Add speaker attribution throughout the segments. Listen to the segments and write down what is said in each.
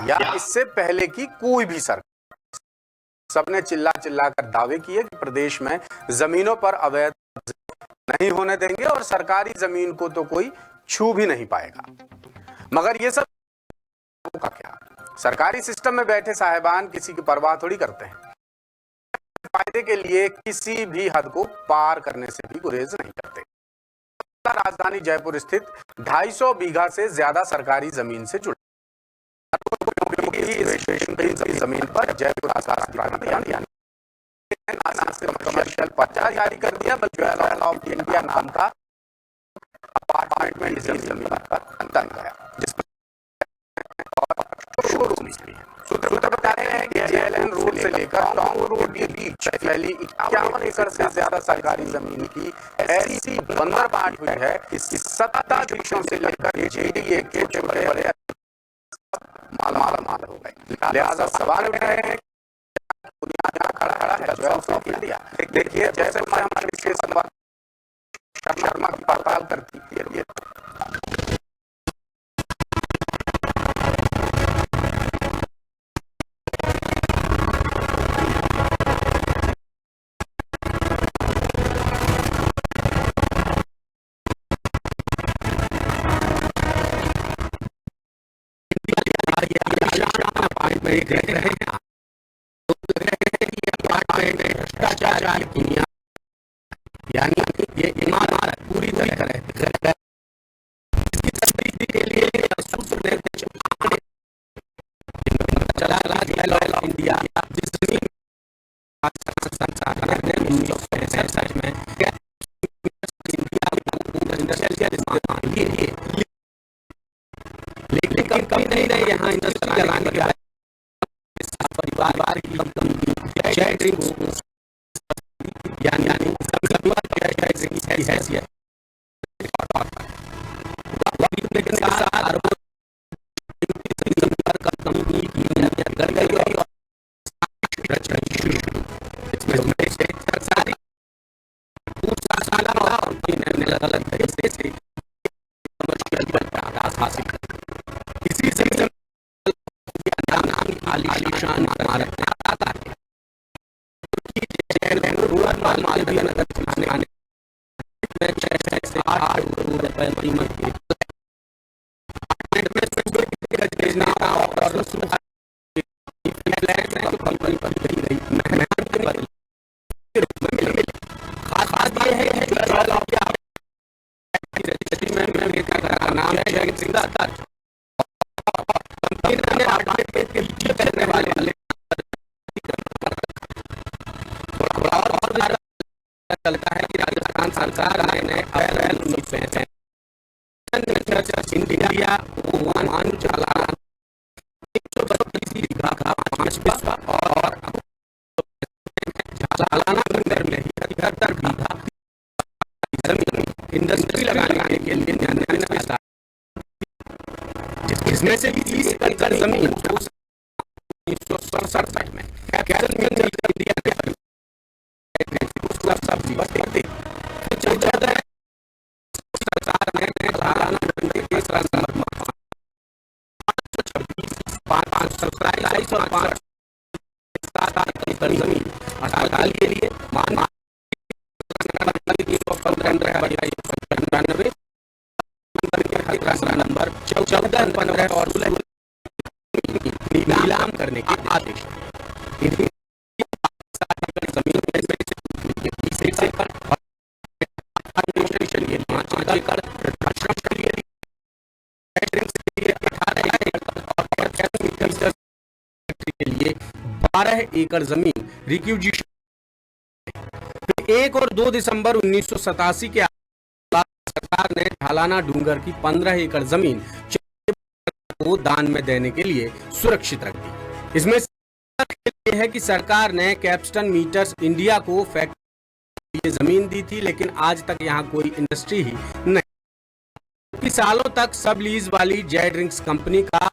Speaker 1: या इससे पहले की कोई भी सरकार, सबने चिल्ला चिल्ला कर दावे किए कि प्रदेश में जमीनों पर अवैध नहीं होने देंगे और सरकारी जमीन को तो कोई छू भी नहीं पाएगा। मगर ये सब का क्या, सरकारी सिस्टम में बैठे साहिबान किसी की परवाह थोड़ी करते हैं, फायदे के लिए किसी भी हद को पार करने से भी गुरेज नहीं करते। राजधानी जयपुर स्थित 250 बीघा से ज्यादा सरकारी जमीन से जुड़े जमीन पर जयपुर कमर्शियल पर्चा जारी कर दिया, ज्वेलर्स ऑफ इंडिया नाम का अपार्टमेंट जमीन पर बन गया, जिसमें सूत्र बता रहे हैं कि जेएलएन रोड से लेकर टोंक रोड के बीच फैली 51 एकड़ से ज्यादा सरकारी जमीन की ऐसी बंदर बांट हुई है कि 70 से लेकर जेडीए के छोटे बड़े माल हो गए। लिहाजा सवाल उठ रहे हैं दुनिया खड़ा है ज्वेलर्स ऑफ इंडिया। देखिए, जैसे हमारे विशेष संवाद शर्मा की पड़ताल करती है, देख रहे हैं भ्रष्टाचार की दुनिया, यानी ये इमारत पूरी तरह इसकी तस्दीक के लिए चला इंडिया, जिस संसाधन ने 1965 में लेकिन कभी नहीं रहे यहाँ इंडस्ट्री लगाने के परिवार की जय ड्रिंक्स यानी की हैसियत चलता है कि राजस्थान सरकार ने अप्रैल 1965 इंडिया और सालाना बंदर में 73 बीघा जमीन इंडस्ट्री लगाने के लिए जिसमें से 20 एकड़ जमीन 1967 में जमीन अस्पताल के लिए नंबर 14, 15 और 16 नीलाम करने के आदेश। के लिए 12 एकड़ जमीन रिक्विजिशन। 1 और 2 दिसंबर 1987 के सरकार ने ढालाना डूंगर की 15 एकड़ जमीन को दान में देने के लिए सुरक्षित रख दी। इसमें यह है कि सरकार ने कैप्स्टन मीटर्स इंडिया को फैक्ट्री के लिए जमीन दी थी, लेकिन आज तक यहां कोई इंडस्ट्री ही नहीं। सालों तक सब लीज वाली जय ड्रिंक्स कंपनी का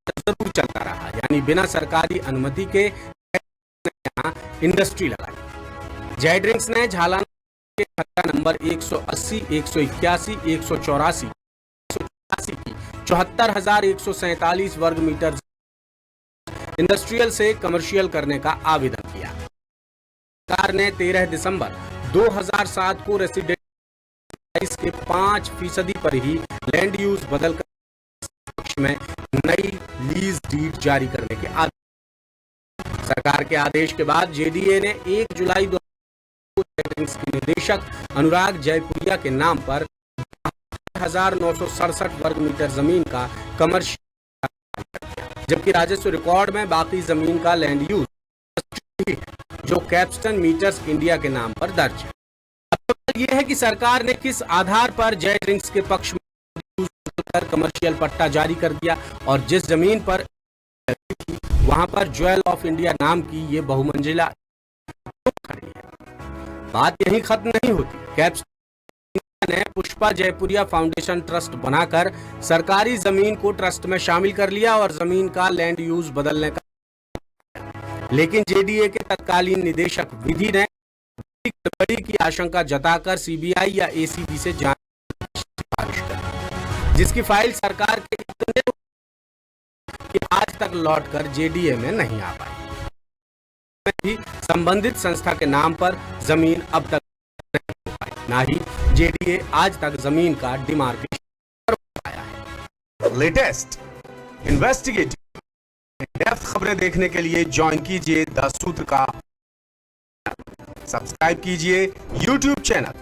Speaker 1: जरूर चलता रहा, यानी बिना सरकारी अनुमति के यहाँ इंडस्ट्री लगाई। जय ड्रिंक्स ने झालाना के खर्चा नंबर 180, 181, 184 की 74,147 वर्ग मीटर इंडस्ट्रियल से कमर्शियल करने का आवेदन किया। सरकार ने 13 दिसंबर 2007 को रेसिडेंस के 5% पर ही लैंड यूज बदलकर पक्ष में नई लीज डीड जारी करने के आदेश। सरकार के आदेश के बाद जेडीए ने 1 जुलाई 2007 के निदेशक अनुराग जयपुरिया के नाम पर 1967 वर्ग मीटर जमीन का कमर्शियल, जबकि राजस्व रिकॉर्ड में बाकी जमीन का लैंड यूज जो कैप्स्टन मीटर्स इंडिया के नाम पर दर्ज है। अब यह है कि सरकार ने किस आधार पर जय ड्रिंक्स के पक्ष में कमर्शियल पट्टा जारी कर दिया और जिस जमीन पर वहां पर ज्वेल ऑफ इंडिया नाम की ये बहुमंजिला खड़ी है। बात यहीं खत्म नहीं होती। कैप्स्टन ने पुष्पा जयपुरिया फाउंडेशन ट्रस्ट बनाकर सरकारी जमीन को ट्रस्ट में शामिल कर लिया और जमीन का लैंड यूज बदलने का, लेकिन जेडीए के तत्कालीन निदेशक विधि ने गड़बड़ी की आशंका जताकर सीबीआई या एसीबी से जांच की सिफारिश कर, जिसकी फाइल सरकार के इतने कि आज तक लौटकर जेडीए में नहीं आ पाई। भी संबंधित संस्था के नाम पर जमीन अब तक नहीं हो पाई, ना ही जेडीए आज तक जमीन का डिमार्केशन कर पाया है।
Speaker 2: लेटेस्ट इन्वेस्टिगेटिव डेप्थ खबरें देखने के लिए ज्वाइन कीजिए द सूत्र का, सब्सक्राइब कीजिए यूट्यूब चैनल